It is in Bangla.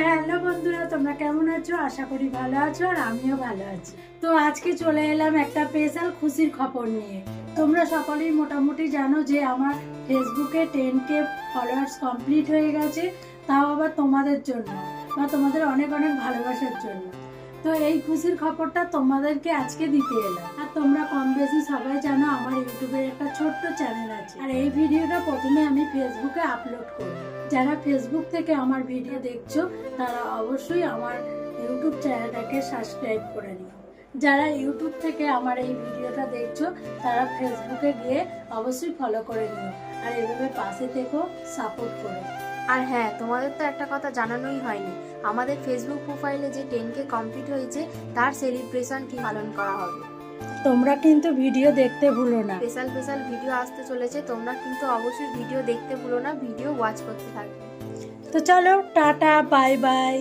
হ্যালো বন্ধুরা, তোমরা কেমন আছো? আশা করি ভালো আছো আর আমিও ভালো আছি। তো আজকে চলে এলাম একটা স্পেশাল খুশির খবর নিয়ে। তোমরা সকলেই মোটামুটি জানো যে আমার ফেসবুকে 10K ফলোয়ার্স কমপ্লিট হয়ে গেছে, তাও আবার তোমাদের জন্য বা তোমাদের অনেক অনেক ভালোবাসার জন্য। তো এই খুশির খবরটা তোমাদেরকে আজকে দিতে এলাম। আর তোমরা কম বেশি সবাই জানো আমার ইউটিউবের একটা ছোট্ট চ্যানেল আছে, আর এই ভিডিওটা প্রথমে আমি ফেসবুকে আপলোড করব। যারা ফেসবুক থেকে আমার ভিডিও দেখছো তারা অবশ্যই আমার ইউটিউব চ্যানেলটাকে সাবস্ক্রাইব করে নিও। যারা ইউটিউব থেকে আমার এই ভিডিওটা দেখছো তারা ফেসবুকে গিয়ে অবশ্যই ফলো করে নিও, আর এভাবে পাশে থেকেও সাপোর্ট করো। আর হ্যাঁ, তোমাদের তো একটা কথা জানানোই হয়নি, আমাদের ফেসবুক প্রোফাইলে যে 10K কমপ্লিট হয়েছে তার সেলিব্রেশন কি পালন করা হবে। তোমরা কিন্তু ভিডিও দেখতে ভুলো না। স্পেশাল ভিডিও আসতে চলেছে, তোমরা কিন্তু অবশ্যই ভিডিও দেখতে ভুলো না, ভিডিও ওয়াচ করতে থাকবে। তো চলো, টাটা, বাই বাই।